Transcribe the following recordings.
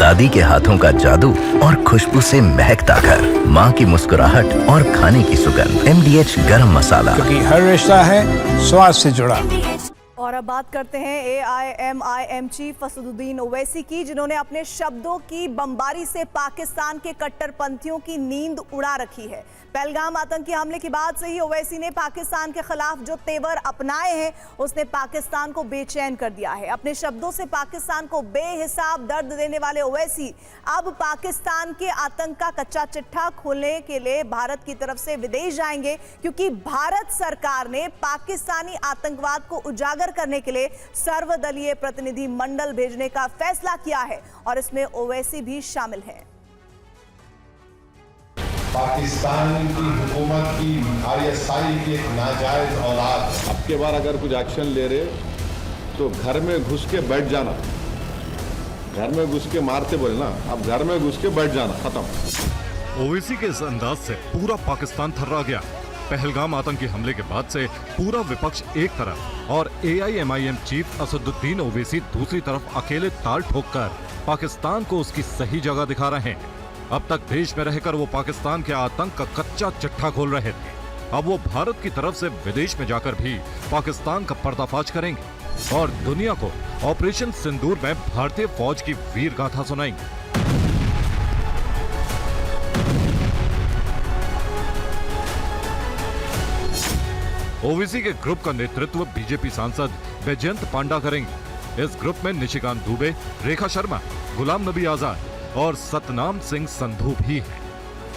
दादी के हाथों का जादू और खुशबू से महकता घर, माँ की मुस्कुराहट और खाने की सुगंध। MDH गरम मसाला, क्योंकि हर रिश्ता है स्वाद से जुड़ा। और अब बात करते हैं AIMIM चीफ असदुद्दीन ओवैसी की, जिन्होंने अपने शब्दों की बमबारी से पाकिस्तान के कट्टरपंथियों की नींद उड़ा रखी है। पहलगाम आतंकी हमले के बाद से ही ओवैसी ने पाकिस्तान के खिलाफ जो तेवर अपनाए हैं, उसने पाकिस्तान को बेचैन कर दिया है। अपने शब्दों से पाकिस्तान को बेहिसाब दर्द देने वाले ओवैसी अब पाकिस्तान के आतंक का कच्चा चिट्ठा खोलने के लिए भारत की तरफ से विदेश जाएंगे, क्योंकि भारत सरकार ने पाकिस्तानी आतंकवाद को उजागर करने के लिए सर्वदलीय प्रतिनिधि मंडल भेजने का फैसला किया है और इसमें ओवैसी भी शामिल है। पाकिस्तान की हुकूमत की ISI की एक नाजायज औलाद। अब के बार अगर कुछ एक्शन ले रहे तो घर में घुस के बैठ जाना, घर में घुस के मारते बोले ना, अब घर में घुस के बैठ जाना, खत्म। ओवैसी के इस अंदाज से पूरा पाकिस्तान थर्रा गया। पहलगाम आतंकी हमले के बाद से पूरा विपक्ष एक तरफ और AIMIM चीफ असदुद्दीन ओवैसी दूसरी तरफ अकेले ताल ठोककर पाकिस्तान को उसकी सही जगह दिखा रहे हैं। अब तक देश में रहकर वो पाकिस्तान के आतंक का कच्चा चिट्ठा खोल रहे थे, अब वो भारत की तरफ से विदेश में जाकर भी पाकिस्तान का पर्दाफाश करेंगे और दुनिया को ऑपरेशन सिंदूर में भारतीय फौज की वीर गाथा सुनाएंगे। ओवैसी के ग्रुप का नेतृत्व बीजेपी सांसद बैजयंत पांडा करेंगे। इस ग्रुप में निशिकांत दुबे, रेखा शर्मा, गुलाम नबी आजाद और सतनाम सिंह संधू भी हैं।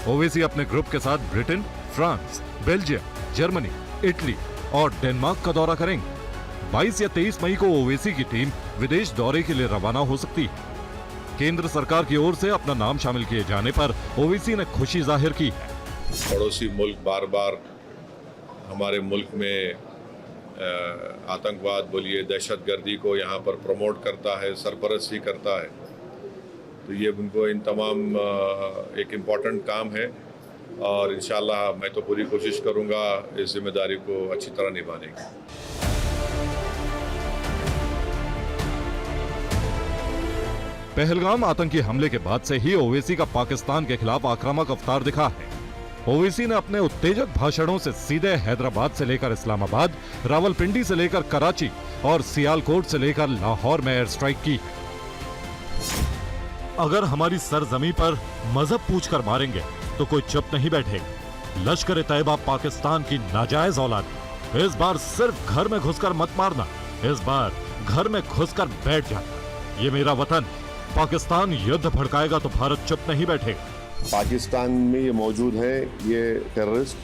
ओवैसी अपने ग्रुप के साथ Britain, France, Belgium, Germany, Italy और डेनमार्क का दौरा करेंगे। 22 या 23 मई को ओवैसी की टीम विदेश दौरे के लिए रवाना हो सकती है। केंद्र सरकार की ओर से अपना नाम शामिल किए जाने पर ओवैसी ने खुशी जाहिर की है। पड़ोसी मुल्क बार बार हमारे मुल्क में आतंकवाद बोलिए, दहशतगर्दी को यहाँ पर प्रमोट करता है, सरपरस्ती करता है, तो ये उनको इन तमाम एक इम्पॉर्टेंट काम है और इंशाल्लाह मैं तो पूरी कोशिश करूँगा इस जिम्मेदारी को अच्छी तरह निभाने की। पहलगाम आतंकी हमले के बाद से ही ओवैसी का पाकिस्तान के खिलाफ आक्रामक अवतार दिखा है। ओवैसी ने अपने उत्तेजक भाषणों से सीधे हैदराबाद से लेकर इस्लामाबाद, रावलपिंडी से लेकर कराची और सियालकोट से लेकर लाहौर में एयर स्ट्राइक की। अगर हमारी सरजमी पर मजहब पूछकर मारेंगे तो कोई चुप नहीं बैठेगा। लश्कर तैयबा पाकिस्तान की नाजायज औलाद। इस बार सिर्फ घर में घुसकर मत मारना, इस बार घर में घुसकर बैठ जाना। ये मेरा वतन, पाकिस्तान युद्ध भड़काएगा तो भारत चुप नहीं बैठेगा। पाकिस्तान में ये मौजूद है, ये टेररिस्ट,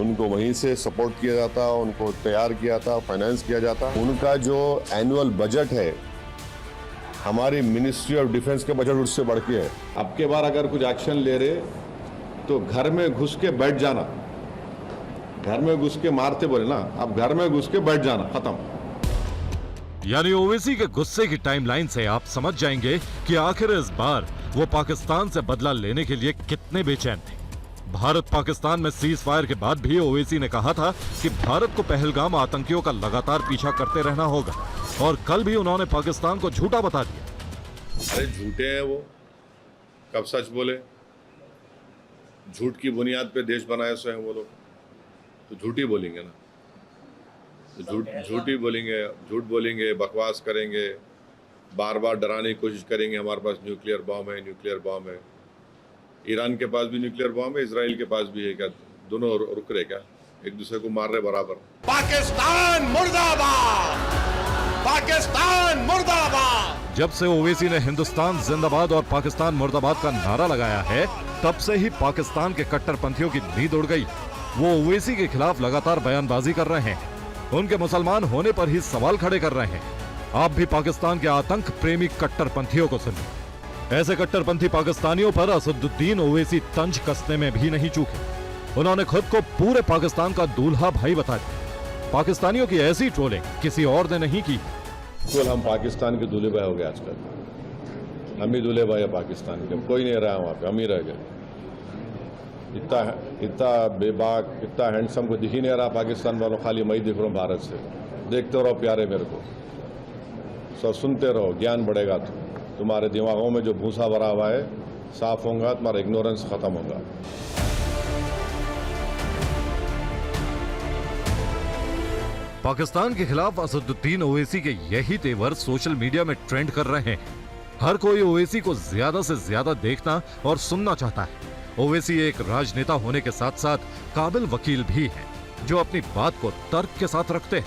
उनको वहीं से सपोर्ट किया जाता, उनको तैयार किया था, फाइनेंस किया जाता। उनका जो एनुअल बजट है हमारी मिनिस्ट्री ऑफ डिफेंस के बजट उससे बढ़ के है। अब के बार अगर कुछ एक्शन ले रहे तो घर में घुस के बैठ जाना, घर में घुस के मारते बोले ना, अब घर में घुस के बैठ जाना, खत्म। यानी ओवैसी के गुस्से की टाइमलाइन से आप समझ जाएंगे कि आखिर इस बार वो पाकिस्तान से बदला लेने के लिए कितने बेचैन थे। भारत पाकिस्तान में सीज फायर के बाद भी ओवैसी ने कहा था कि भारत को पहलगाम आतंकियों का लगातार पीछा करते रहना होगा और कल भी उन्होंने पाकिस्तान को झूठा बता दिया। अरे झूठे हैं वो, कब सच बोले? झूठ की बुनियाद पे देश बनाए स्वयं वो लोग, तो झूठ ही बोलेंगे ना, तो झूठ ही बोलेंगे, झूठ बोलेंगे, बकवास करेंगे, बार बार डराने की कोशिश करेंगे हमारे पास न्यूक्लियर बॉम्ब है, न्यूक्लियर बॉम्ब है। ईरान के पास भी न्यूक्लियर बॉम्ब है, इजराइल के पास भी है। क्या दोनों रुक रहे? क्या एक दूसरे को मार रहे बराबर? पाकिस्तान मुर्दाबाद, पाकिस्तान मुर्दाबाद। जब से ओवैसी ने हिंदुस्तान जिंदाबाद और पाकिस्तान मुर्दाबाद का नारा लगाया है, तब से ही पाकिस्तान के कट्टरपंथियों की नींद उड़ गई। वो ओवैसी के खिलाफ लगातार बयानबाजी कर रहे हैं, उनके मुसलमान होने पर ही सवाल खड़े कर रहे हैं। आप भी पाकिस्तान के आतंक प्रेमी कट्टरपंथियों को सुनिए। ऐसे कट्टरपंथी पाकिस्तानियों पर असदुद्दीन ओवैसी तंज कसने में भी नहीं चूके। उन्होंने खुद को पूरे पाकिस्तान का दूल्हा भाई बता दिया। पाकिस्तानियों की ऐसी ट्रोलिंग किसी और ने नहीं की। बिल्कुल हम पाकिस्तान के दूल्हे भाई हो गए आजकल। हम ही दूल्हे भाई है पाकिस्तान के, कोई नहीं रहा वहाँ पे, हम ही रह गए। इतना बेबाक, इतना हैंडसम को दिख ही नहीं रहा पाकिस्तान वालों, खाली मैं ही दिख रहा हूँ भारत से। देखते रहो प्यारे मेरे को, सब सुनते रहो, ज्ञान बढ़ेगा। तो तुम्हारे दिमागों में जो भूसा भरा हुआ है साफ होगा, तुम्हारा इग्नोरेंस खत्म होगा। पाकिस्तान के खिलाफ असदुद्दीन ओवैसी के यही तेवर सोशल मीडिया में ट्रेंड कर रहे हैं। हर कोई ओवैसी को ज्यादा से ज्यादा देखना और सुनना चाहता है। ओवैसी एक राजनेता होने के साथ साथ काबिल वकील भी हैं, जो अपनी बात को तर्क के साथ रखते हैं।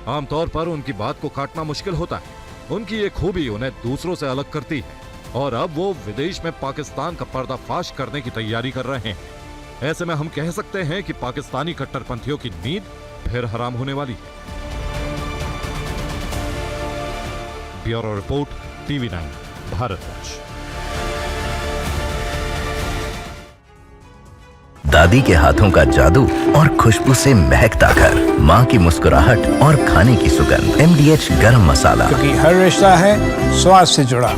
आमतौर पर उनकी बात को काटना मुश्किल होता है। उनकी ये खूबी उन्हें दूसरों से अलग करती है और अब वो विदेश में पाकिस्तान का पर्दाफाश करने की तैयारी कर रहे हैं। ऐसे में हम कह सकते हैं कि पाकिस्तानी कट्टरपंथियों की नींद फिर हराम होने वाली है। Bureau report, TV9 Bharatvarsh. दादी के हाथों का जादू और खुशबू से महकता घर, माँ की मुस्कुराहट और खाने की सुगंध। MDH गरम मसाला। क्योंकि हर रिश्ता है स्वाद से जुड़ा।